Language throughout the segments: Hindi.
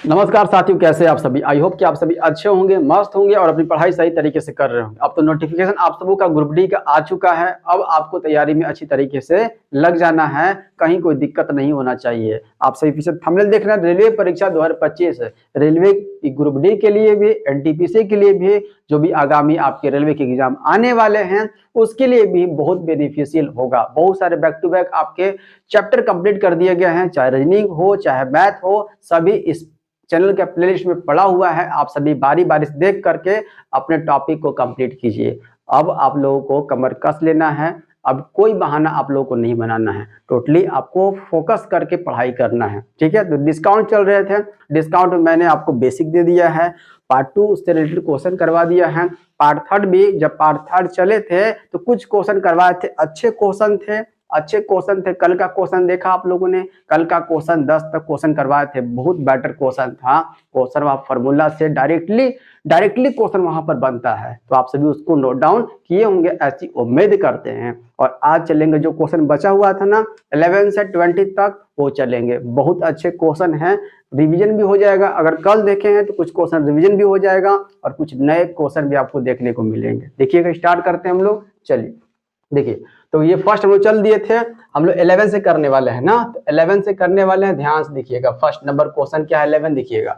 नमस्कार साथियों, कैसे आप सभी। आई होप कि आप सभी अच्छे होंगे, मस्त होंगे और अपनी पढ़ाई सही तरीके से कर रहे होंगे। अब तो नोटिफिकेशन आप सबों का ग्रुप डी का आ चुका है। अब आपको तैयारी में अच्छी तरीके से लग जाना है, कहीं कोई दिक्कत नहीं होना चाहिए। आप सभी पीछे थंबनेल देख रहे हैं, रेलवे परीक्षा 2025 रेलवे ग्रुप डी के लिए भी, एनटीपीसी के लिए भी, जो भी आगामी आपके रेलवे के एग्जाम आने वाले हैं उसके लिए भी बहुत बेनिफिशियल होगा। बहुत सारे बैक टू बैक आपके चैप्टर कंप्लीट कर दिए गए हैं, चाहे रीजनिंग हो चाहे मैथ हो, सभी इस चैनल के प्लेलिस्ट में पड़ा हुआ है। आप सभी बारी बारी से देख करके अपने टॉपिक को कंप्लीट कीजिए। अब आप लोगों को कमर कस लेना है, अब कोई बहाना आप लोगों को नहीं बनाना है, टोटली आपको फोकस करके पढ़ाई करना है, ठीक है। तो डिस्काउंट चल रहे थे, डिस्काउंट में मैंने आपको बेसिक दे दिया है, पार्ट 2 उससे रिलेटेड क्वेश्चन करवा दिया है, पार्ट 3 भी। जब पार्ट 3 चले थे तो कुछ क्वेश्चन करवाए थे, अच्छे क्वेश्चन थे, अच्छे क्वेश्चन थे। कल का क्वेश्चन देखा आप लोगों ने, कल का क्वेश्चन 10 तक क्वेश्चन करवाए थे, बहुत बेटर क्वेश्चन था। क्वेश्चन वहाँ फॉर्मूला से डायरेक्टली क्वेश्चन वहां पर बनता है, तो आप सभी उसको नोट डाउन किए होंगे, ऐसी उम्मीद करते हैं। और आज चलेंगे जो क्वेश्चन बचा हुआ था ना 11 से 20 तक, वो चलेंगे। बहुत अच्छे क्वेश्चन हैं, रिवीजन भी हो जाएगा। अगर कल देखे हैं तो कुछ क्वेश्चन रिवीजन भी हो जाएगा और कुछ नए क्वेश्चन भी आपको देखने को मिलेंगे। देखिएगा, स्टार्ट करते हैं हम लोग। चलिए देखिए, तो ये फर्स्ट हम लोग चल दिए थे, हम लोग 11 से करने वाले हैं ना, तो 11 से करने वाले हैं। ध्यान से देखिएगा, फर्स्ट नंबर क्वेश्चन क्या है 11 देखिएगा।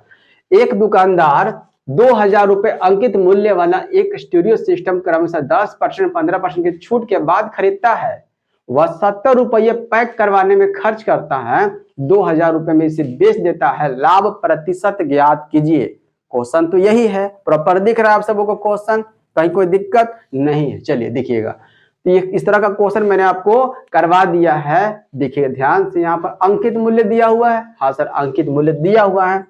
एक दुकानदार 2000 रुपए अंकित मूल्य वाला एक स्टीरियो सिस्टम क्रमशः 10%, 15% की छूट के बाद खरीदता है। वह 70 रुपये पैक करवाने में खर्च करता है, 2000 रुपए में इसे बेच देता है, लाभ प्रतिशत ज्ञात कीजिए। क्वेश्चन तो यही है, प्रॉपर दिख रहा है आप सबों को क्वेश्चन, कहीं कोई दिक्कत नहीं है। चलिए देखिएगा, तो ये इस तरह का क्वेश्चन मैंने आपको करवा दिया है। देखिए ध्यान से, यहाँ पर अंकित मूल्य दिया हुआ है, हाँ सर अंकित मूल्य दिया हुआ है।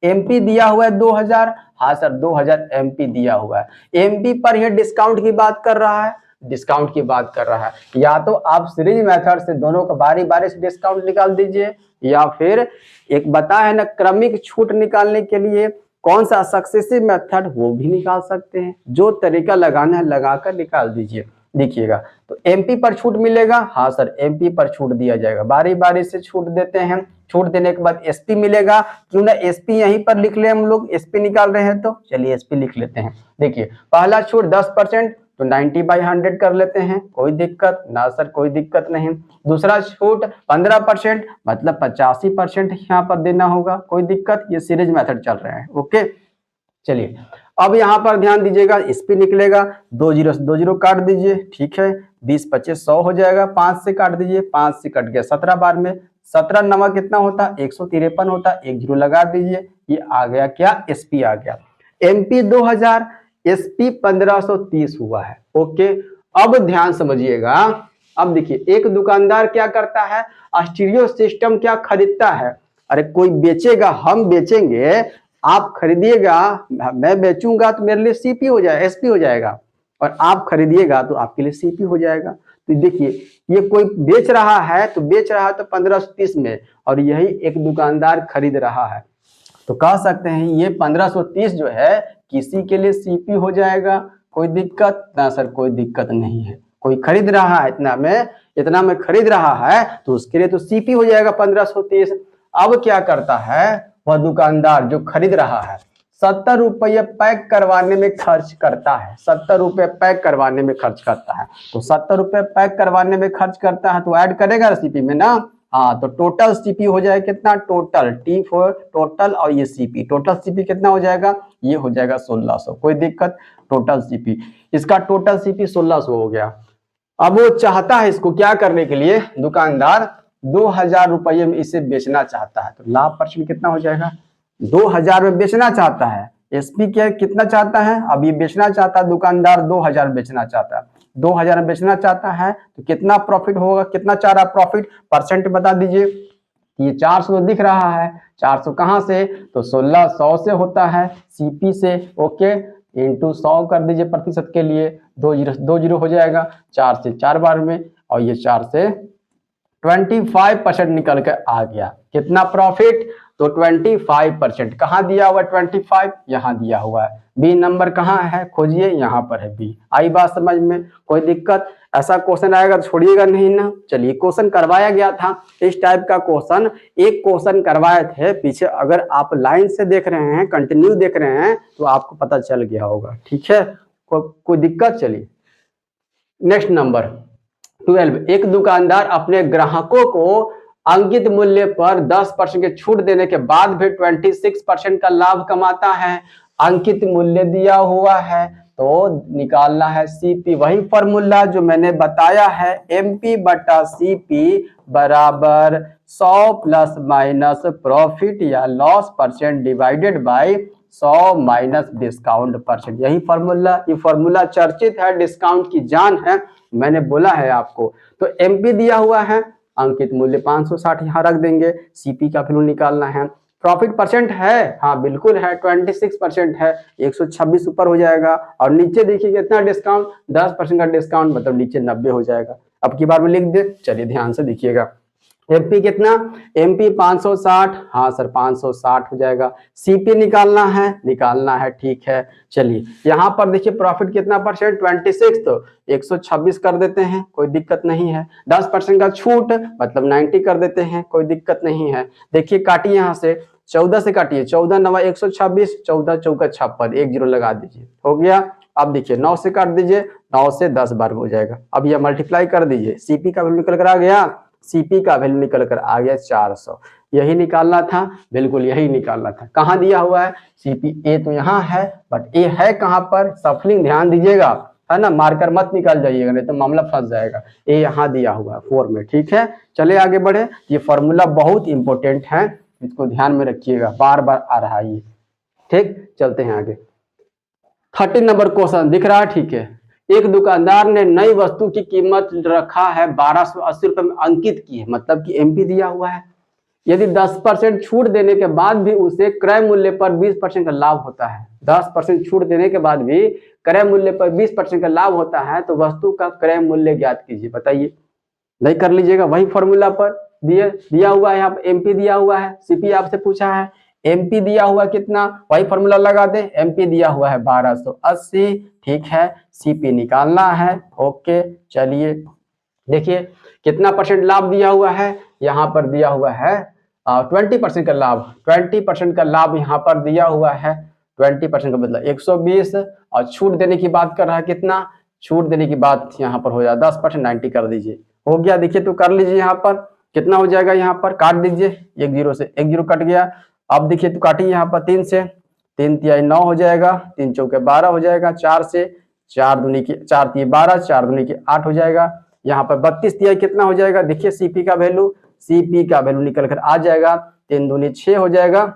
एमपी दिया हुआ है 2000, हाँ सर 2000 एमपी दिया हुआ है। एमपी पर यह डिस्काउंट की बात कर रहा है, डिस्काउंट की बात कर रहा है। या तो आप सीरीज मेथड से दोनों को बारी बारी से डिस्काउंट निकाल दीजिए, या फिर एक बता है ना क्रमिक छूट निकालने के लिए कौन सा सक्सेसिव मेथड, वो भी निकाल सकते हैं। जो तरीका लगाना है लगाकर निकाल दीजिए। देखिएगा, तो एमपी पर छूट मिलेगा, हाँ सर एमपी पर छूट दिया जाएगा, बारी बारी से छूट देते हैं। छूट देने के बाद एसपी मिलेगा, क्यों ना एसपी यहीं पर लिख ले, हम लोग एसपी निकाल रहे हैं तो चलिए एसपी लिख लेते हैं। देखिए पहला छूट 10%, तो 90/100 कर लेते हैं, कोई दिक्कत ना सर, कोई दिक्कत नहीं। दूसरा छूट 15%, मतलब 85% यहाँ पर देना होगा, कोई दिक्कत, ये सीरीज मेथड चल रहा है। ओके चलिए, अब यहाँ पर ध्यान दीजिएगा, एसपी निकलेगा, 2 जीरो से 2 जीरो काट दीजिए, ठीक है। 20 25 100 हो जाएगा, 5 से काट दीजिए, 5 से कट गया 17 बार में, 17 नवा कितना होता है 153 होता है, 1 जीरो लगा दीजिए, ये आ गया क्या, एसपी आ गया। एमपी 2000, एसपी 1530 हुआ है। ओके, अब ध्यान समझिएगा, अब देखिए एक दुकानदार क्या करता है, स्टीरियो सिस्टम क्या खरीदता है। अरे कोई बेचेगा, हम बेचेंगे, आप खरीदिएगा, मैं बेचूंगा तो मेरे लिए सीपी हो जाएगा, एसपी हो जाएगा, और आप खरीदिएगा तो आपके लिए सीपी हो जाएगा। तो देखिए ये कोई बेच रहा है, तो बेच रहा है तो 1530 में, और यही एक दुकानदार खरीद रहा है, तो कह सकते हैं ये 1530 जो है किसी के लिए सीपी हो जाएगा। कोई दिक्कत ना सर, कोई दिक्कत नहीं है। कोई खरीद रहा है, इतना में खरीद रहा है, तो उसके लिए तो सीपी हो जाएगा 1530। अब क्या करता है वह दुकानदार जो खरीद रहा है, 70 रुपये पैक करवाने में खर्च करता है, 70 रुपये पैक करवाने में खर्च करता है। तो 70 रुपये पैक करवाने में खर्च करता है तो ऐड करेगा सीपी में ना, हाँ, तो टोटल सीपी हो जाएगा कितना, टोटल टी फॉर टोटल, और ये सीपी, टोटल सीपी कितना हो जाएगा, ये हो जाएगा 1600, कोई दिक्कत। टोटल सीपी, इसका टोटल सीपी 1600 हो गया। अब वो चाहता है इसको क्या करने के लिए, दुकानदार 2000 रुपये में इसे बेचना चाहता है, तो लाभ परसेंट कितना हो जाएगा, 2000 में बेचना चाहता है। एसपी क्या कितना चाहता है, अब ये बेचना चाहता है दुकानदार, 2000 बेचना चाहता है, 2000 में बेचना चाहता है, तो कितना प्रॉफिट होगा, कितना चाह रहा प्रॉफिट, परसेंट बता दीजिए। ये 400 दिख रहा है, 400 कहाँ से, तो 1600 से होता है, सीपी से। ओके, इंटू 100 कर दीजिए प्रतिशत के लिए, 2 जीरो हो जाएगा, 4 से 4 बार में, और ये 4 से 25% निकल कर आ गया। कितना प्रॉफिट, तो 25%। कहाँ दिया हुआ 25? यहाँ दिया हुआ है। बी नंबर कहाँ है, खोजिए, यहाँ पर है बी। आई बात समझ में? कोई दिक्कत? ऐसा क्वेश्चन आएगा तो छोड़िएगा नहीं ना। चलिए, क्वेश्चन करवाया गया था इस टाइप का क्वेश्चन, एक क्वेश्चन करवाए थे पीछे। अगर आप लाइन से देख रहे हैं, कंटिन्यू देख रहे हैं, तो आपको पता चल गया होगा। ठीक है, कोई दिक्कत? चलिए नेक्स्ट नंबर 12। एक दुकानदार अपने ग्राहकों को अंकित मूल्य पर 10% की छूट देने के बाद भी 26% का लाभ कमाता है। अंकित मूल्य दिया हुआ है तो निकालना है सीपी। वही फॉर्मूला जो मैंने बताया है, एमपी बटा सीपी बराबर 100 प्लस माइनस प्रॉफिट या loss percent divided by 100 minus discount percent. यही फॉर्मूला, ये फॉर्मूला चर्चित है, डिस्काउंट की जान है, मैंने बोला है आपको। तो एमपी दिया हुआ है, अंकित मूल्य 560 यहाँ रख देंगे, सीपी का वैल्यू निकालना है। प्रॉफिट परसेंट है, हाँ बिल्कुल है, 26% है, 126 ऊपर हो जाएगा। और नीचे देखिए कितना डिस्काउंट, 10% का डिस्काउंट, मतलब नीचे 90 हो जाएगा। अब की बार में लिख दे, चलिए ध्यान से देखिएगा। एमपी कितना, एमपी 560, हाँ सर 560 हो जाएगा। सीपी निकालना है, ठीक है। चलिए यहाँ पर देखिए प्रॉफिट कितना परसेंट, 26, तो 126 कर देते हैं, कोई दिक्कत नहीं है। 10% का छूट मतलब 90 कर देते हैं, कोई दिक्कत नहीं है। देखिए काटिए यहाँ से, 14 से काटिए, 14 9 126, 14 चौका 56, 1 0 लगा दीजिए, हो गया। अब देखिए 9 से काट दीजिए, 9 से 10 बार हो जाएगा। अब यह मल्टीप्लाई कर दीजिए, सीपी का वैल्यू निकल कर आ गया, सीपी का वैल्यू निकल कर आ गया 400। यही निकालना था, बिल्कुल यही निकालना था। कहाँ दिया हुआ है सीपी? ए तो यहाँ है, बट ए है कहाँ पर? सफलिंग ध्यान दीजिएगा, है ना, मार्कर मत निकाल जाइएगा, नहीं तो मामला फंस जाएगा। ए यहाँ दिया हुआ है 4 में, ठीक है। चले आगे बढ़े, ये फॉर्मूला बहुत इंपॉर्टेंट है, इसको ध्यान में रखिएगा, बार बार आ रहा है ये, ठीक। चलते हैं आगे। 13 नंबर क्वेश्चन दिख रहा है, ठीक है। एक दुकानदार ने नई वस्तु की कीमत रखा है 1280 रुपए में अंकित की है, मतलब कि एमपी दिया हुआ है। यदि 10% छूट देने के बाद भी उसे क्रय मूल्य पर 20% का लाभ होता है, 10% छूट देने के बाद भी क्रय मूल्य पर 20% का लाभ होता है, तो वस्तु का क्रय मूल्य ज्ञात कीजिए। बताइए, नहीं कर लीजिएगा, वही फॉर्मूला पर दिया हुआ है, यहाँ पर एमपी दिया हुआ है, सीपी आपसे पूछा है, एमपी दिया हुआ कितना, वही फॉर्मूला लगा दे। एमपी दिया हुआ है 1280, ठीक है। सीपी निकालना है, ओके। चलिए देखिए कितना परसेंट लाभ दिया हुआ है, यहाँ पर दिया हुआ है 20% का लाभ, 20% का लाभ यहाँ पर दिया हुआ है। 20% का मतलब 120, और छूट देने की बात कर रहा है, कितना छूट देने की बात यहाँ पर हो जाए 10%, 90 कर दीजिए, हो गया। देखिए तो कर लीजिए, यहाँ पर कितना हो जाएगा, यहाँ पर काट दीजिए, 1 0 से 1 0 कट गया। अब देखिए तो काटिए यहाँ पर 3 से, 3 तिहाई 9 हो जाएगा, 3 चौके 12 हो जाएगा, 4 से 4 दूनी की 4 तिहाई 12, 4 दूनी की 8 हो जाएगा। यहाँ पर 32 तिहाई कितना हो जाएगा, देखिए सीपी का वैल्यू, सीपी का वैल्यू निकल कर आ जाएगा, 3 दूनी 6 हो जाएगा,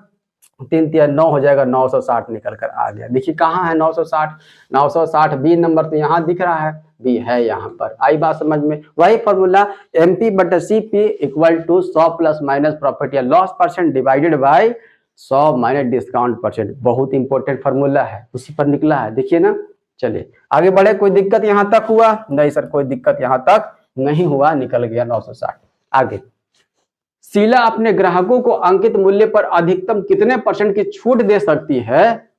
3 तिहाई 9 हो जाएगा, 960 निकल कर आ गया। देखिए कहाँ है 960, 960 बी नंबर तो यहाँ दिख रहा है, बी है यहाँ पर। आई बात समझ में? वही फॉर्मूला एमपी बटा CP equal to 100 plus minus profit या loss percent divided by 100 minus discount percent. बहुत इंपॉर्टेंट फॉर्मूला है, उसी पर निकला है, देखिए ना। चलिए आगे बढ़े, कोई दिक्कत यहाँ तक हुआ? नहीं सर कोई दिक्कत यहाँ तक नहीं हुआ, निकल गया 960। आगे, शीला अपने ग्राहकों को अंकित मूल्य पर अधिकतम कितने % की छूट दे सकती है,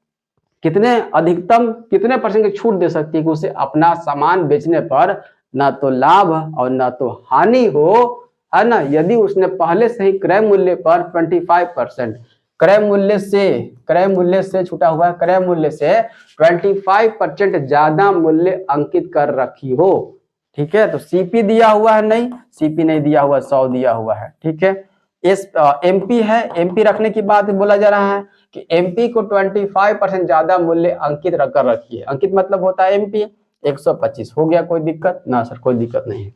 अधिकतम कितने % की छूट दे सकती है कि उसे अपना सामान बेचने पर ना तो लाभ और ना तो हानि हो, है ना। यदि उसने पहले से ही क्रय मूल्य पर 25%, क्रय मूल्य से छूटा हुआ है, क्रय मूल्य से 25% ज्यादा मूल्य अंकित कर रखी हो, ठीक है। तो सीपी दिया हुआ है, नहीं सीपी नहीं दिया हुआ, 100 दिया हुआ है, ठीक है। इस एमपी है, एमपी रखने की बात बोला जा रहा है कि एमपी को 25% ज्यादा मूल्य अंकित कर रखी है। अंकित मतलब होता है एमपी, 125 हो गया, कोई दिक्कत ना सर कोई दिक्कत नहीं।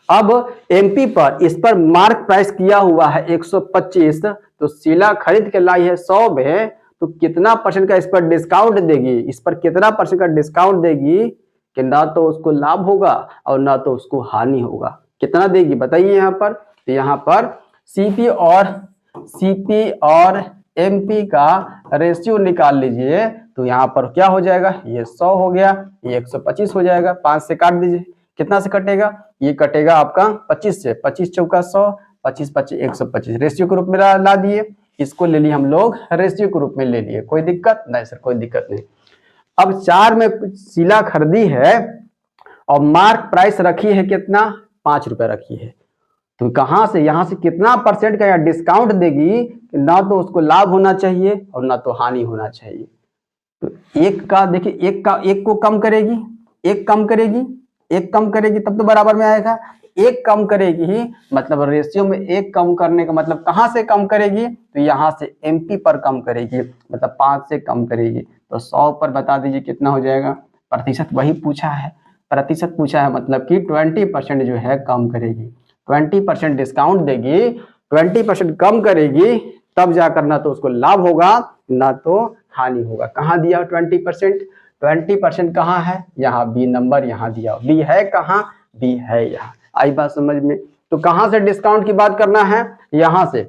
अब एमपी पर इस पर मार्क प्राइस किया हुआ है 125, तो शीला खरीद के लाई है 100 में, तो कितना % का इस पर डिस्काउंट देगी, इस पर कितना % का डिस्काउंट देगी कि ना तो उसको लाभ होगा और ना तो उसको हानि होगा। कितना देगी बताइए यहाँ पर। तो यहाँ पर सीपी और एमपी का रेशियो निकाल लीजिए, तो यहाँ पर क्या हो जाएगा, ये 100 हो गया, ये 125 हो जाएगा। 5 से काट दीजिए, कितना से कटेगा, ये कटेगा आपका 25 से, 25 चौका 100, 25 25 125 रेशियो के रूप में ला दिए। इसको ले लिए हम लोग रेशियो के रूप में ले लिए, कोई दिक्कत नहीं सर, कोई दिक्कत नहीं। अब 4 में शीला खरीदी है और मार्क प्राइस रखी है कितना, 5 रुपए रखी है, तो कहां से यहाँ से कितना परसेंट का डिस्काउंट देगी, ना तो उसको लाभ होना चाहिए और ना तो हानि होना चाहिए। तो एक का देखिए, एक को कम करेगी, एक कम करेगी, एक कम करेगी तब तो बराबर में आएगा, एक कम करेगी ही मतलब रेशियो में एक कम करने का मतलब कहां से कम करेगी, तो यहाँ से एमपी पर कम करेगी, मतलब 5 से कम करेगी। तो 100 पर बता दीजिए कितना हो जाएगा, प्रतिशत वही पूछा है, प्रतिशत पूछा है, मतलब कि 20% जो है कम करेगी, 20% डिस्काउंट देगी, 20% कम करेगी, तब जाकर ना तो उसको लाभ होगा ना तो हानि होगा। कहाँ दिया 20%, 20% कहाँ है, यहाँ बी नंबर यहाँ दिया, बी है कहाँ, बी है यहाँ। आई बात समझ में। तो कहाँ से डिस्काउंट की बात करना है, यहाँ से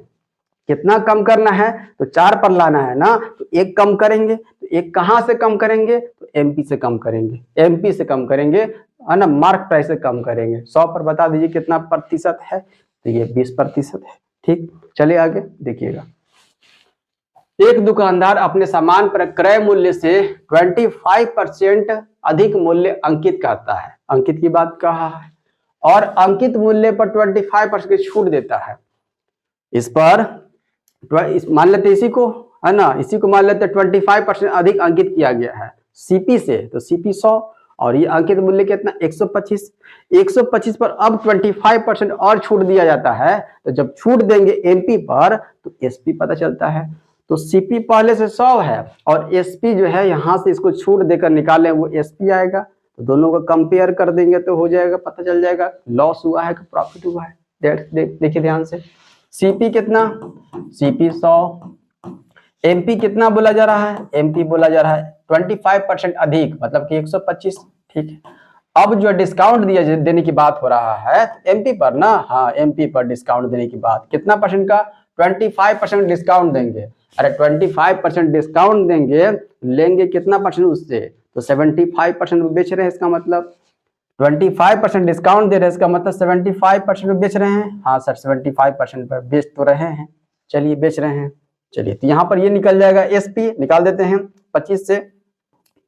कितना कम करना है, तो 4 पर लाना है ना, तो एक कम करेंगे, तो एक कहाँ से कम करेंगे, तो एमपी से कम करेंगे, एमपी से कम करेंगे है ना, मार्क प्राइस से कम करेंगे। 100 पर बता दीजिए कितना प्रतिशत है, तो ये 20% है। ठीक, चलिए आगे देखिएगा। एक दुकानदार अपने सामान पर क्रय मूल्य से 25% अधिक मूल्य अंकित करता है, अंकित की बात कहा है, और अंकित मूल्य पर 25% की छूट देता है। इस पर मान लेते इसी को है ना, इसी को मान लेते 25% अधिक अंकित किया गया है सीपी से, तो सीपी 100 और ये अंकित मूल्य कितना 125, 125 पर अब 25% और छूट दिया जाता है। तो जब छूट देंगे एमपी पर तो एसपी पता चलता है। तो सीपी पहले से 100 है और एसपी जो है यहाँ से इसको छूट देकर निकालें वो एसपी आएगा, तो दोनों को कंपेयर कर देंगे तो हो जाएगा, पता चल जाएगा लॉस हुआ है कि प्रॉफिट हुआ है। देखिए ध्यान से, सीपी कितना, सीपी 100, एमपी कितना बोला जा रहा है, एमपी बोला जा रहा है 25% अधिक मतलब कि 125। ठीक है, अब जो डिस्काउंट दिया देने की बात हो रहा है एमपी पर ना, हाँ एमपी पर डिस्काउंट देने की बात, कितना परसेंट का, 25% डिस्काउंट देंगे। अरे 25% डिस्काउंट देंगे, लेंगे कितना परसेंट उससे, तो 75% बेच रहे हैं, इसका मतलब 25% डिस्काउंट दे रहे हैं, इसका मतलब 75% में बेच रहे हैं। हाँ सर 75% पर बेच तो रहे हैं, चलिए बेच रहे हैं, चलिए तो यहाँ पर ये निकल जाएगा एसपी, निकाल देते हैं 25 से,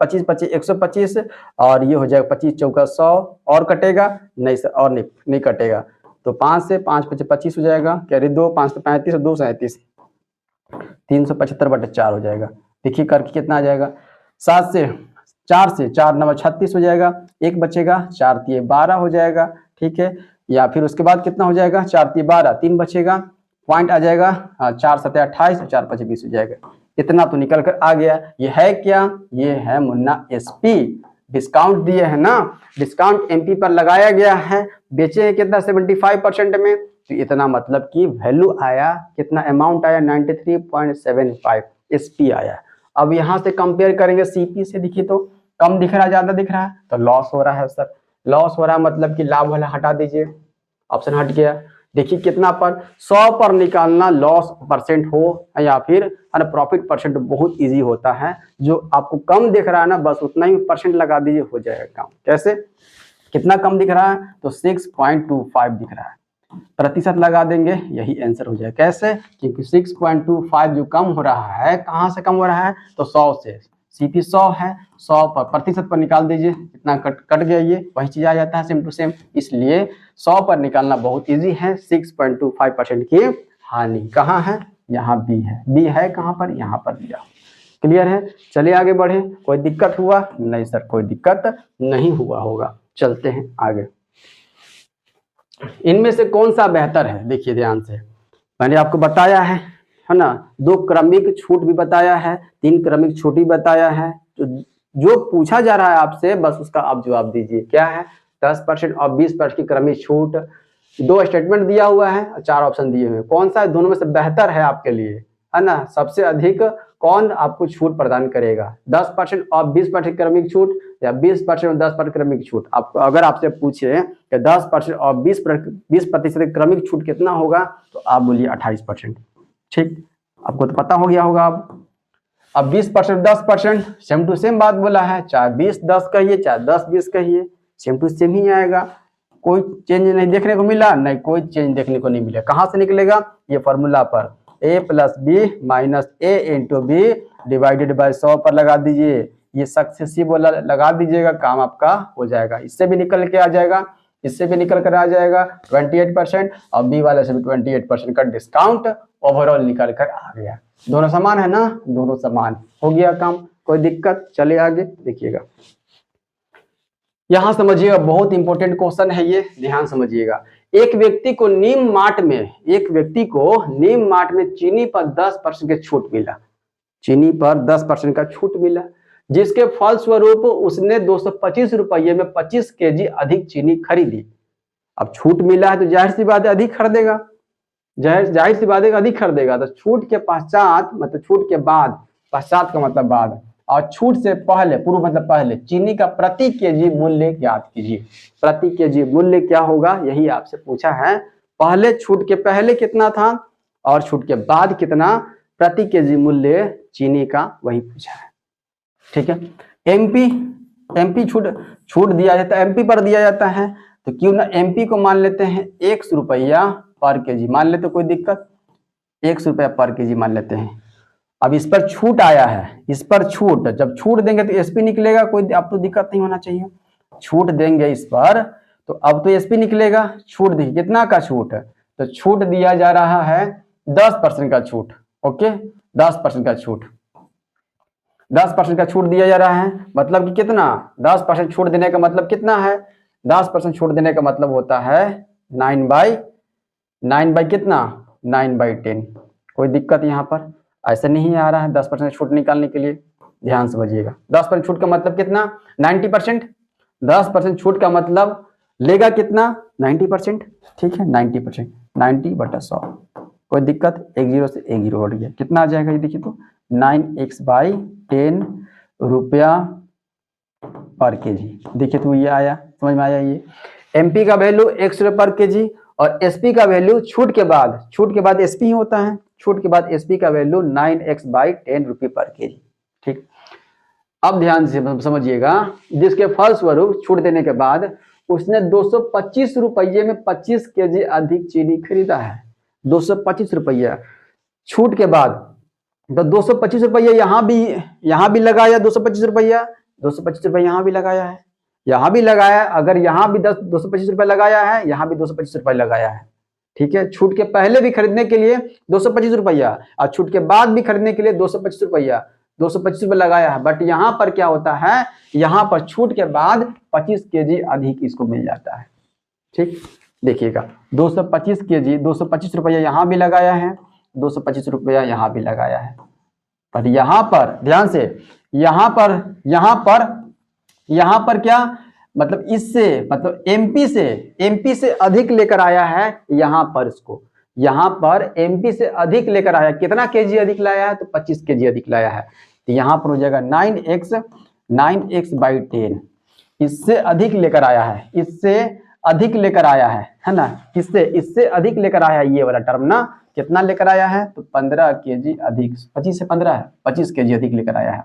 25 25 125 और ये हो जाएगा 25 चौका 100 और कटेगा नहीं सर, और नहीं कटेगा, तो 5 से 5 25 25 हो जाएगा, कैरी 2 5 तो 35 और 2 37, 375/4 हो जाएगा। देखिए करके कितना आ जाएगा, 7 से 4 से 4 9 36 हो जाएगा, एक बचेगा 4 3 12 हो जाएगा। ठीक है, या फिर उसके बाद कितना हो जाएगा, 4 3 12, 3 बचेगा, पॉइंट आ जाएगा 4 7 28 और 4 5 20 हो जाएगा। इतना तो निकल कर आ गया। ये है क्या, ये है मुन्ना एसपी, डिस्काउंट दिए है ना, डिस्काउंट एमपी पर लगाया गया है, बेचे हैं कितना 75% में, तो इतना मतलब कि वैल्यू आया कितना, अमाउंट आया 93.75 एसपी आया। अब यहाँ से कंपेयर करेंगे सीपी से, देखिए तो कम दिख रहा है ज्यादा दिख रहा है, तो लॉस हो रहा है सर, लॉस हो रहा है मतलब कि लाभ वाला हटा दीजिए, ऑप्शन हट गया। देखिए कितना पर, 100 पर निकालना लॉस परसेंट हो या फिर प्रॉफिट परसेंट बहुत इजी होता है। जो आपको कम दिख रहा है ना बस उतना ही परसेंट लगा दीजिए, हो जाएगा काम। कैसे, कितना कम दिख रहा है, तो 6.25 दिख रहा है, प्रतिशत लगा देंगे यही आंसर हो जाएगा। कैसे, क्योंकि 6.25 जो कम हो रहा है, कहाँ से कम हो रहा है, तो 100 से, सीपी 100 है, 100 पर प्रतिशत पर निकाल दीजिए, इतना कट गया, ये वही चीज आ जाता है सेम टू सेम, इसलिए 100 पर निकालना बहुत इजी है। 6.25% की हानि कहाँ है, यहाँ बी है, बी है कहाँ पर, यहाँ पर दिया। क्लियर है, चलिए आगे बढ़े। कोई दिक्कत हुआ, नहीं सर कोई दिक्कत नहीं हुआ होगा, चलते हैं आगे। इनमें से कौन सा बेहतर है, देखिए ध्यान से, मैंने आपको बताया है ना, 2 क्रमिक छूट भी बताया है, 3 क्रमिक छूट भी बताया है, तो जो पूछा जा रहा है आपसे बस उसका आप जवाब दीजिए। क्या है, 10% और 20% की क्रमिक छूट, 2 स्टेटमेंट दिया हुआ है और 4 ऑप्शन दिए हुए हैं, कौन सा दोनों में से बेहतर है आपके लिए, है ना, सबसे अधिक कौन आपको छूट प्रदान करेगा, 10% और 20% क्रमिक छूट या 20% और 10% क्रमिक छूट। आपको अगर आपसे पूछे कि 10% और 20% क्रमिक छूट कितना होगा, तो आप बोलिए 28%। ठीक, आपको तो पता हो गया होगा। अब 20% 10% सेम टू सेम बात बोला है, चाहे 20-10 कहिए चाहे 10-20 कहिए, सेम टू सेम ही आएगा, कोई चेंज नहीं देखने को मिला, नहीं कोई चेंज देखने को नहीं मिला। कहाँ से निकलेगा, ये फॉर्मूला पर a plus B minus A into B divided by 100 पर लगा दीजिए। ये सक्सेसिव वाला लगा दीजिएगा, काम आपका हो जाएगा। इससे भी निकल के आ जाएगा, इससे भी निकल कर आ जाएगा 28% और बी वाले से भी 28% का डिस्काउंट ओवरऑल निकल कर आ गया। दोनों समान है ना, दोनों समान, हो गया काम, कोई दिक्कत। चलिए आगे देखिएगा, यहां समझिएगा, बहुत इंपॉर्टेंट क्वेश्चन है ये, ध्यान समझिएगा। एक व्यक्ति को नीम मार्ट में चीनी पर 10% की छूट मिला, चीनी पर 10% का छूट मिला, जिसके फलस्वरूप उसने 225 रुपये में 25 केजी अधिक चीनी खरीदी। अब छूट मिला है तो जाहिर सी बात है अधिक खरीदेगा, जाहिर सी बात है अधिक खरीदेगा। तो छूट के पश्चात मतलब छूट के बाद, पश्चात का मतलब बाद, और छूट से पहले, पूर्व मतलब पहले, चीनी का प्रति केजी मूल्य ज्ञात कीजिए। प्रति केजी मूल्य क्या होगा, यही आपसे पूछा है। पहले, छूट के पहले कितना था और छूट के बाद कितना, प्रति केजी मूल्य चीनी का वही पूछा है। ठीक है। एमपी छूट दिया जाता है, एमपी पर दिया जाता है, तो क्यों ना एमपी को मान लेते हैं 100 रुपया पर केजी, मान लेते, कोई दिक्कत, 100 रुपया पर केजी मान लेते हैं। अब इस पर छूट आया है, इस पर छूट, जब छूट देंगे तो एसपी निकलेगा, कोई अब तो दिक्कत नहीं होना चाहिए। छूट देंगे इस पर तो अब तो एसपी निकलेगा। छूट देखिए कितना का छूट है, तो छूट दिया जा रहा है 10% का छूट। ओके, 10% का छूट, 10% का छूट दिया जा रहा है, मतलब कि कितना, 10% छूट देने का मतलब कितना है, 10% छूट देने का मतलब होता है 9/9 कितना, 9/10। कोई दिक्कत यहाँ पर ऐसे नहीं आ रहा है 10% छूट निकालने के लिए, ध्यान समझिएगा। 10% छूट का मतलब कितना, 90%। 10% छूट का मतलब लेगा कितना, 90%। ठीक है, 90%, 90/100। कोई दिक्कत, 1 0 से 1 0 बढ़ गया, कितना आ जाएगा ये देखिए तो 9x/10 रुपया पर केजी। देखिए तो ये आया, समझ में आया। ये एमपी का वैल्यू 100 रुपये पर केजी और एसपी का वैल्यू छूट के बाद एसपी ही होता है, छूट के बाद एसपी का वैल्यू 9x/10 रुपये पर केजी। ठीक, अब ध्यान से समझिएगा, जिसके फलस्वरूप छूट देने के बाद उसने 225 रुपये में 25 केजी अधिक चीनी खरीदा है। 225 रुपया छूट के बाद, तो 225 रुपया यहाँ भी लगाया, 225 रुपया यहाँ भी लगाया है, यहाँ भी लगाया है। अगर यहाँ भी 225 रुपया लगाया है, यहाँ भी 225 रुपया लगाया है। ठीक है, छूट के पहले भी खरीदने के लिए 225 रुपया और छूट के बाद भी खरीदने के लिए 225 रुपया, 225 रुपये लगाया है। बट यहाँ पर क्या होता है, यहाँ पर छूट के बाद 25 केजी अधिक इसको मिल जाता है। ठीक, देखिएगा 225 केजी, 225 रुपया यहाँ भी लगाया है, 225 रुपया यहाँ भी लगाया है। पर यहाँ पर ध्यान से, यहाँ पर क्या मतलब, इससे मतलब एमपी से अधिक लेकर आया है। यहाँ पर इसको, यहाँ पर एमपी से अधिक लेकर आया, कितना केजी अधिक लाया है, तो 25 केजी अधिक लाया है। तो यहाँ पर हो जाएगा 9x/10, इससे अधिक लेकर आया है, इससे अधिक लेकर आया है ना, इससे अधिक लेकर आया है। ये वाला टर्म ना, कितना लेकर आया है, तो 15 केजी अधिक, 25 से 15 है, 25 केजी अधिक लेकर आया है,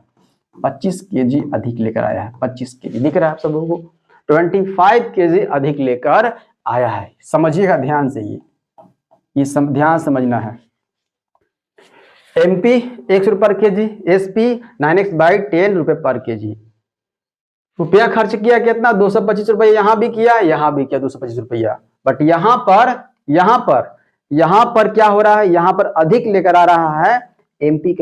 25 केजी अधिक लेकर आया है, 25 केजी दिख रहा है आप सबों को, 25 केजी अधिक लेकर आया है। समझिएगा ध्यान से, ये ध्यान समझना है। एमपी 100 रुपये पर केजी, एसपी 9x/10 रुपये पर केजी। रुपया खर्च किया कितना, 225 रुपये, यहाँ भी किया 225 रुपया। बट यहाँ पर क्या हो रहा है, यहाँ पर अधिक लेकर आ रहा है एमपी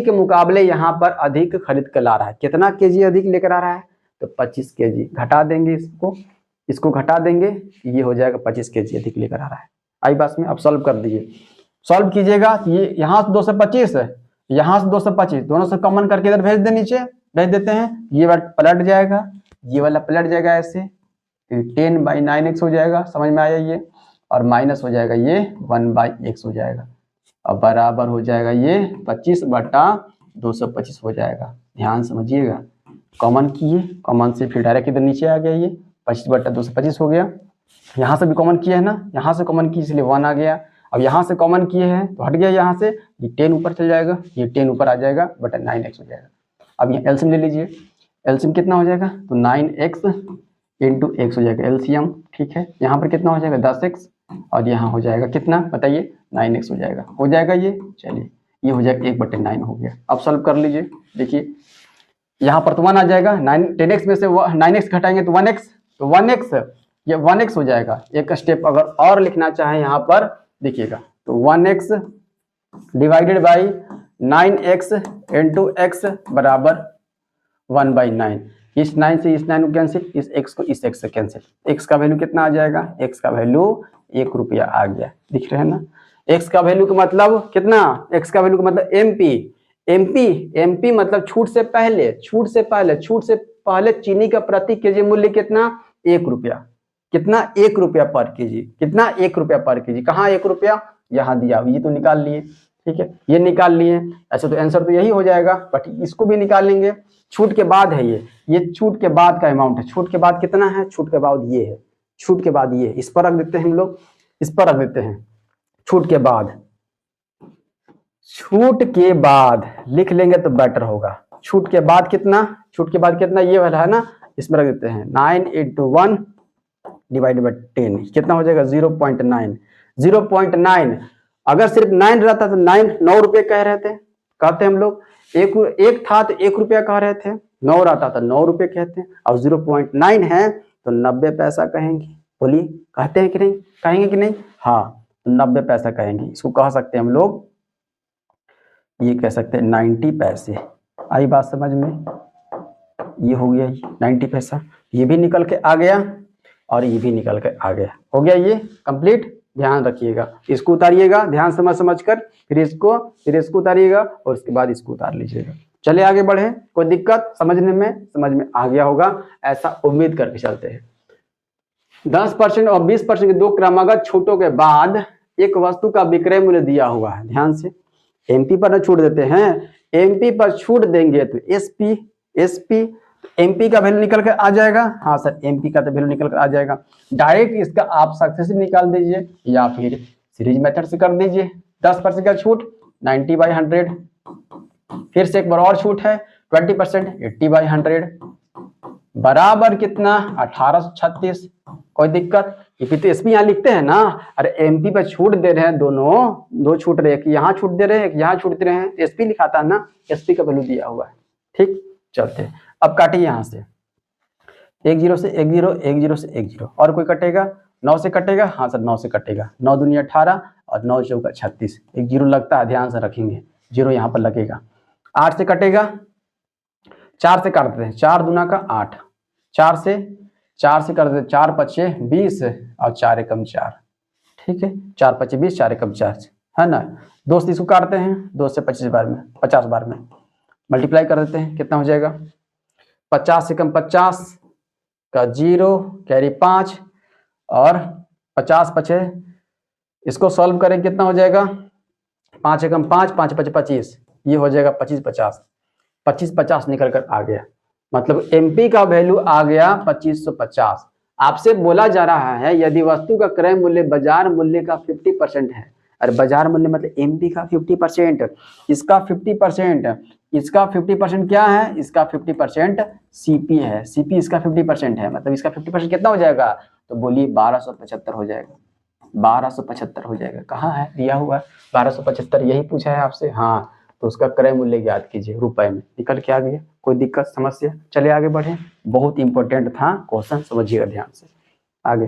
के मुकाबले यहाँ पर अधिक खरीद कर ला रहा है। कितना केजी अधिक लेकर आ रहा है, तो 25 केजी। घटा देंगे इसको घटा देंगे, ये हो जाएगा 25 केजी अधिक लेकर आ रहा है। आई बात में, अब सॉल्व कर दीजिए, सॉल्व कीजिएगा। ये यहाँ से 225 है, यहाँ से 225, दोनों से कॉमन करके इधर भेज दे, नीचे भेज देते हैं, ये वाला पलट जाएगा, ये वाला पलट जाएगा, ऐसे 10/9x हो जाएगा, समझ में आया ये, और माइनस हो जाएगा ये 1/x हो जाएगा, अब बराबर हो जाएगा ये 25/225 हो जाएगा। ध्यान समझिएगा, कॉमन किए, कॉमन से फिर डायरेक्ट इधर नीचे आ गया, ये 25/225 हो गया। यहाँ से भी कॉमन किए है ना, यहाँ से कॉमन किए इसलिए 1 आ गया। अब यहाँ से कॉमन किए हैं तो हट गया, यहाँ से ये 10 ऊपर चल जाएगा, ये 10 ऊपर आ जाएगा, बटा 9x हो जाएगा। अब ये एलसीएम ले लीजिए, एलसीएम कितना हो जाएगा, तो 9x × x हो जाएगा एलसीएम। ठीक है, यहाँ पर कितना हो जाएगा 10x और यहाँ हो जाएगा कितना बताइए 9x हो जाएगा ये। चलिए ये हो जाएगा 1/9 हो गया। अब सॉल्व कर लीजिए। देखिए यहाँ पर तो 1 आ जाएगा, 10x में से 9x घटाएंगे तो 1x, तो 1x ये 1x हो जाएगा। एक स्टेप अगर और लिखना चाहें यहाँ पर देखिएगा तो 1x divided by 9x into x बराबर 1/9। इस 9 से इस 9 को कैंसिल, इस x को इस x से कैंसिल। x का वैल्यू कितना आ जाएगा, x का वैल्यू 1 रुपया आ गया। दिख रहे हैं ना, x का वैल्यू का मतलब कितना, x का वैल्यू का मतलब MP मतलब छूट से पहले चीनी का प्रति केजी मूल्य कितना, 1 रुपया। कितना, 1 रुपया पर केजी। कितना, 1 रुपया पर केजी। कहाँ 1 रुपया, यहाँ दिया, ये तो निकाल लिए, ठीक है, ये निकाल लिए। ऐसे तो आंसर तो यही हो जाएगा, बट इसको भी निकाल लेंगे। छूट के बाद है ये छूट के बाद का अमाउंट है। छूट के बाद कितना है, छूट के बाद ये है, छूट के बाद ये, इस पर रख देते हैं हम लोग, इस पर रख देते हैं। छूट के बाद लिख लेंगे तो बेटर होगा। छूट के बाद कितना, ये वाला है ना, इसमें रख देते हैं 9 × 1 डिवाइड बाई 10 कितना हो जाएगा 0.9। अगर सिर्फ 9 रहता तो 9 रुपये कह रहे थे, कहते हम लोग। एक था तो 1 रुपया कह रहे थे, 9 रहता तो 9 रुपये कहते हैं। अब 0.9 है तो 90 पैसा कहेंगे। बोलिए कहते हैं कि नहीं, कहेंगे कि नहीं, हाँ 90 पैसा कहेंगे। इसको कह सकते हैं हम लोग, ये कह सकते हैं 90 पैसे। आई बात समझ में, ये हो गया 90 पैसा। ये भी निकल के आ गया और ये भी निकल के आ गया, हो गया ये कंप्लीट। ध्यान रखिएगा, इसको उतारिएगा ध्यान समझ कर, फिर इसको उतारिएगा और उसके बाद इसको उतार लीजिएगा। चलिए आगे बढ़े। कोई दिक्कत समझ में आ गया होगा, ऐसा उम्मीद करके चलते हैं। 10% और 20% के 2 क्रमागत छूटों के बाद एक वस्तु का विक्रय मूल्य दिया हुआ है। ध्यान से, एमपी पर न छूट देते हैं, एमपी पर छूट देंगे तो एसपी एमपी का वैल्यू निकल कर आ जाएगा। हाँ सर, एमपी का तो वैल्यू निकल कर आ जाएगा। डायरेक्ट इसका आप सक्सेसिव निकाल दीजिए या फिर सीरीज मेथड से कर दीजिए। 10% का छूट 90/100, फिर से एक बार और छूट है 20% 80/100 बराबर कितना 1836। कोई दिक्कत, ये तो एसपी यहाँ लिखते हैं ना। अरे एमपी पर छूट दे रहे हैं, दो छूट रहे हैं, एक यहाँ छूट दे रहे हैं, एक यहाँ छूट दे रहे हैं, एसपी लिखाता है ना, एसपी का वैल्यू दिया हुआ है। ठीक, चलते हैं। अब काटिए यहाँ से 1 0 से 1 0, 1 0 से 1 0। और कोई कटेगा, 9 से कटेगा, हाँ सर 9 से कटेगा। 9 दूनी 18 और 9 चौका 36, 1 0 लगता है, ध्यान से रखेंगे, 0 यहाँ पर लगेगा। 8 से कटेगा, 4 से काटते हैं, 4 दूना का 8, 4 से कर देते, 4 5 20 और 4 एकम 4। ठीक है, 4 5 20, 4 एकम 4 है ना। 2 से इसको काटते हैं, 2 से 50 बार में मल्टीप्लाई कर देते हैं, कितना हो जाएगा 50 एकम 50 का 0 कैरी 5 और 50 5 इसको सॉल्व करें कितना हो जाएगा 5 एकम 5, 5 5 25, ये हो जाएगा 25 50, 25 50 निकल कर आ गया। मतलब एमपी का वैल्यू आ गया 2550। आपसे बोला जा रहा है यदि वस्तु का क्रय मूल्य बाजार मूल्य का 50% है, अरे बाजार मूल्य मतलब एमपी का 50%, इसका 50%, इसका 50% क्या है, इसका 50% सीपी है, सीपी इसका 50% है, मतलब इसका 50% कितना हो जाएगा, तो बोलिए 1275 हो जाएगा, 1275 हो जाएगा। कहाँ है दिया हुआ 1275, यही पूछा है आपसे। हाँ, तो उसका क्रय मूल्य ज्ञात कीजिए, रुपए में निकल के आ गया। कोई दिक्कत समस्या, चलिए आगे बढ़े, बहुत इंपॉर्टेंट था क्वेश्चन, समझिएगा ध्यान से। आगे,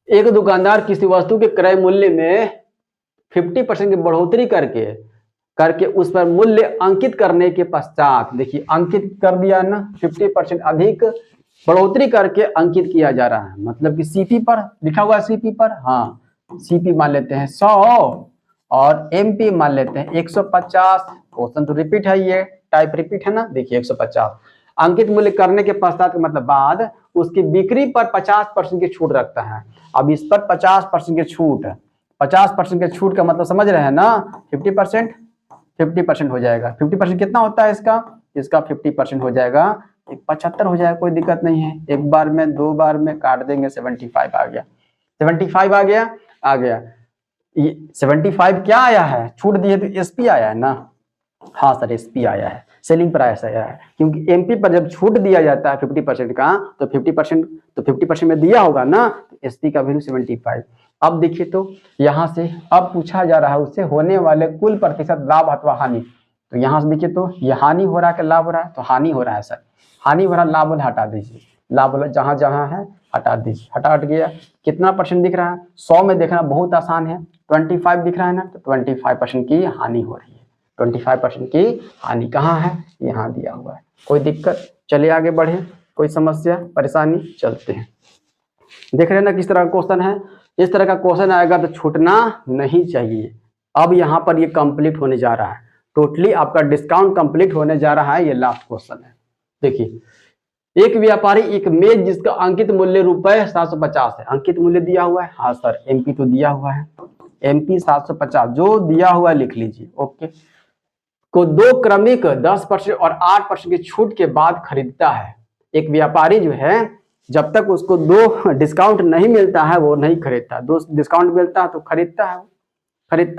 एक दुकानदार किसी वस्तु के क्रय मूल्य में 50% की बढ़ोतरी करके उस पर मूल्य अंकित करने के पश्चात, देखिए अंकित कर दिया ना, 50% अधिक बढ़ोतरी करके अंकित किया जा रहा है, मतलब कि सीपी पर लिखा हुआ है, सीपी पर, हाँ सीपी मान लेते हैं 100 और एमपी मान लेते हैं 150। क्वेश्चन तो रिपीट है, ये टाइप रिपीट है ना। देखिए 150 अंकित मूल्य करने के पश्चात का मतलब बाद उसकी बिक्री पर 50% की छूट रखता है। अब इस पर 50% की छूट, 50% के छूट का मतलब समझ रहे हैं ना, 50% हो जाएगा। 50% कितना होता है इसका 50% हो जाएगा 75 हो जाएगा। कोई दिक्कत नहीं है, एक बार में 2 बार में काट देंगे, 75 आ गया, 75 आ गया। ये 75 क्या आया है, छूट दी है तो एसपी आया है ना। हाँ सर एसपी आया है, सेलिंग प्राइस आया है, क्योंकि एमपी पर जब छूट दिया जाता है 50% का तो 50% में दिया होगा ना, तो एसपी का वैल्यू 75। अब देखिए तो यहाँ से अब पूछा जा रहा है उससे होने वाले कुल प्रतिशत लाभ अथवा हानि। तो यहाँ से देखिए तो ये हानि हो रहा है कि लाभ हो रहा है, तो हानि हो रहा है सर। हानि हो रहा है, लाभ वाला हटा दीजिए, लाभ वाला जहाँ जहाँ है हटा दीजिए, हट गया। कितना परसेंट दिख रहा है? 100 में देखना बहुत आसान है, 25 दिख रहा है ना, तो 25% की हानि हो रही है। 25% की हानि कहाँ है? यहाँ दिया हुआ है। कोई दिक्कत? चलिए आगे बढ़े, कोई समस्या परेशानी? चलते हैं। देख रहे हैं ना किस तरह का क्वेश्चन है। इस तरह का क्वेश्चन आएगा तो छूटना नहीं चाहिए। अब यहाँ पर ये कंप्लीट होने जा रहा है, टोटली आपका डिस्काउंट कंप्लीट होने जा रहा है। ये लास्ट क्वेश्चन है। देखिए, एक व्यापारी एक मेज जिसका अंकित मूल्य रुपए 750 है, अंकित मूल्य दिया हुआ है। हाँ सर, एमपी तो दिया हुआ है, एमपी 750 जो दिया हुआ है लिख लीजिए। ओके, को 2 क्रमिक 10% और 8% की छूट के बाद खरीदता है। एक व्यापारी जो है जब तक उसको 2 डिस्काउंट नहीं मिलता है वो नहीं खरीदता, 2 डिस्काउंट मिलता है तो खरीदता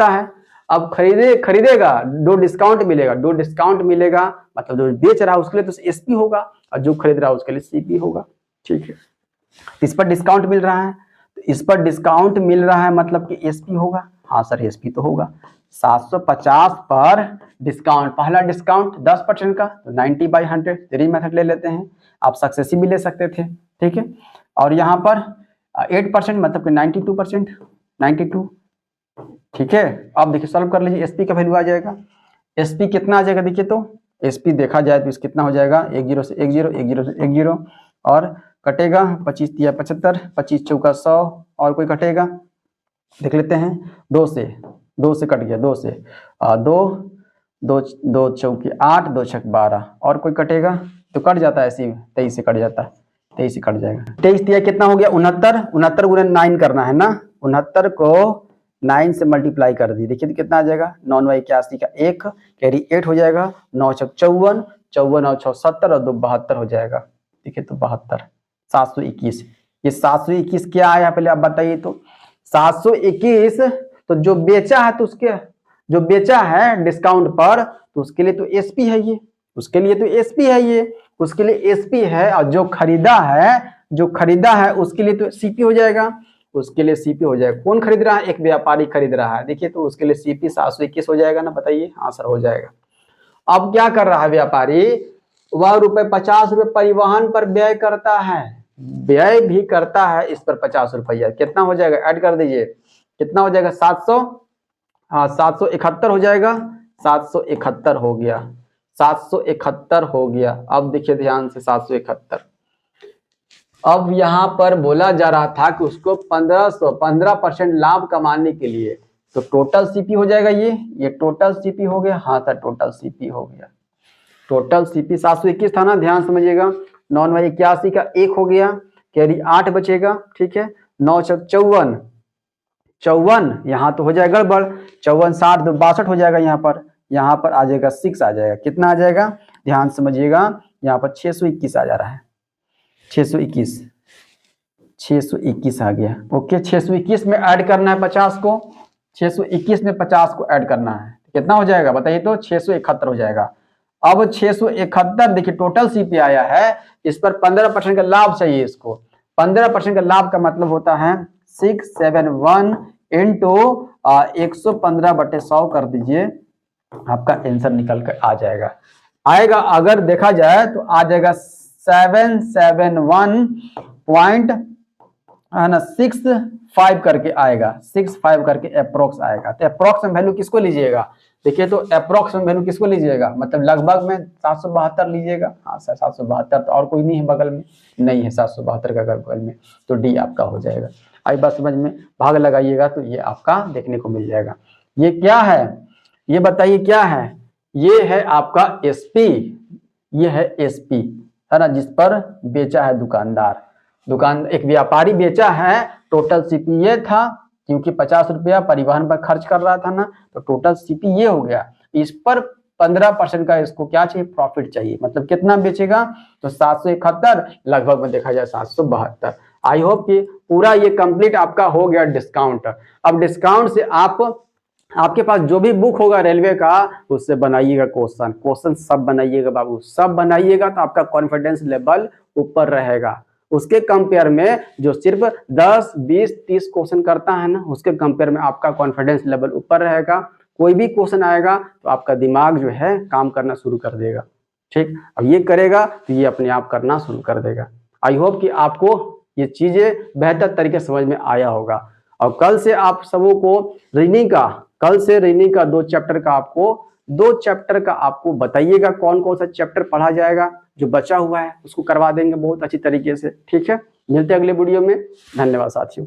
है। अब खरीदेगा, 2 डिस्काउंट मिलेगा, 2 डिस्काउंट मिलेगा मतलब जो बेच रहा है उसके लिए तो एसपी होगा और जो खरीद रहा है उसके लिए सीपी होगा। ठीक है, इस पर डिस्काउंट मिल रहा है, तो इस पर डिस्काउंट मिल रहा है मतलब कि एसपी होगा। हाँ सर, एसपी तो होगा। 750 पर डिस्काउंट, पहला डिस्काउंट 10% का, तो 90/100 3 मेथड ले लेते हैं। आप सक्सेसिव भी ले सकते थे। ठीक है, और यहाँ पर 8% मतलब कि 92%, 92। ठीक है, अब देखिए सॉल्व कर लीजिए, एसपी का वैल्यू आ जाएगा। एसपी कितना आ जाएगा? देखिए तो एसपी देखा जाए तो कितना हो जाएगा? 10 से 10, 10 से 10 और कटेगा 25 तिया 75, 25 चौका 100 और कोई कटेगा? देख लेते हैं, 2 से कट गया, 2 से 2 चौकी 8, 2 छक 12 और कोई कटेगा तो कट जाता है, ऐसे 23 से कट जाता है, 23 से कट जाएगा। 23 तिया कितना हो गया? 69, 69 गुना 9 करना है ना, 69 को 9 से मल्टीप्लाई कर दी। देखिए तो कितना आ जाएगा? 9/81 का 1 कैरी 8 हो जाएगा, 9 छक 54, 54 और 6 70 और 2 72 हो जाएगा। देखिए तो 72, 721। ये 721 क्या आया पहले आप बताइए तो? 721 तो जो बेचा है तो उसके जो बेचा है डिस्काउंट पर तो उसके लिए तो एसपी है ये, उसके लिए तो एसपी है ये, उसके लिए एसपी है। और जो खरीदा है उसके लिए तो सीपी हो जाएगा, उसके लिए सीपी हो जाएगा। कौन खरीद रहा है? एक व्यापारी खरीद रहा है। देखिए तो उसके लिए सीपी 721 हो जाएगा ना, बताइए। हाँ सर, हो जाएगा। अब क्या कर रहा है व्यापारी? वह ₹50 परिवहन पर व्यय करता है, व्यय भी करता है इस पर 50 रुपया। कितना हो जाएगा? ऐड कर दीजिए, कितना हो जाएगा? 700, हाँ 771 हो जाएगा, 771 हो गया, 771 हो गया। अब देखिए ध्यान से, 771। अब यहाँ पर बोला जा रहा था कि उसको 15% लाभ कमाने के लिए, तो टोटल सीपी हो जाएगा ये टोटल सीपी हो गया। हाँ सर, टोटल सीपी हो गया। टोटल सीपी 721 था ना, ध्यान समझिएगा। 9/81 का 1 हो गया, कैरी 8 बचेगा। ठीक है, 9 छक 54, 54 यहाँ तो हो जाएगा गड़बड़, 54 60 तो 62 हो जाएगा। यहाँ पर आ जाएगा 6 आ जाएगा। कितना आ जाएगा? ध्यान समझिएगा, यहाँ पर 621 आ जा रहा है, 621 आ गया। ओके, 621 में ऐड करना है 50 को, 621 में 50 को ऐड करना है, कितना हो जाएगा बताइए तो? 671 हो जाएगा। अब 671 देखिए टोटल सीपी आया है, इस पर 15% का लाभ चाहिए इसको। 15% का लाभ का मतलब होता है 671 इंटू 115/100 कर दीजिए, आपका आंसर निकल कर आ जाएगा। अगर देखा जाए तो आ जाएगा 771.65 करके आएगा, 65 करके अप्रोक्स आएगा। तो अप्रोक्स में वैल्यू किसको लीजिएगा? देखिए तो अप्रोक्स में वैल्यू किसको लीजिएगा? मतलब लगभग में 772 लीजिएगा। हाँ सर, 772 तो और कोई नहीं है बगल में, नहीं है 772 का बगल में, तो डी आपका हो जाएगा। आई बात समझ में? भाग लगाइएगा तो ये आपका देखने को मिल जाएगा। ये क्या है ये बताइए? क्या है ये? है आपका एसपी, ये है एसपी, है ना, जिस पर बेचा है दुकान एक व्यापारी बेचा है। टोटल सीपी ये था, क्योंकि 50 रुपया परिवहन पर खर्च कर रहा था ना, तो टोटल सीपी ये हो गया। इस पर 15% का इसको क्या चाहिए? प्रॉफिट चाहिए। मतलब कितना बेचेगा? तो 771, लगभग में देखा जाए 772। आई होप कि पूरा ये कंप्लीट आपका हो गया डिस्काउंट। अब डिस्काउंट से आपके पास जो भी बुक होगा रेलवे का, उससे बनाइएगा क्वेश्चन सब बनाइएगा बाबू, सब बनाइएगा, तो आपका कॉन्फिडेंस लेवल ऊपर रहेगा। उसके कंपेयर में जो सिर्फ 10, 20, 30 क्वेश्चन करता है ना, उसके कंपेयर में आपका कॉन्फिडेंस लेवल ऊपर रहेगा। कोई भी क्वेश्चन आएगा तो आपका दिमाग जो है काम करना शुरू कर देगा। ठीक, अब ये करेगा तो ये अपने आप करना शुरू कर देगा। आई होप कि आपको ये चीजें बेहतर तरीके से समझ में आया होगा। और कल से आप सबों को रीजनिंग का 2 चैप्टर का आपको बताइएगा कौन कौन सा चैप्टर पढ़ा जाएगा, जो बचा हुआ है उसको करवा देंगे बहुत अच्छी तरीके से। ठीक है, मिलते हैं अगले वीडियो में। धन्यवाद साथियों।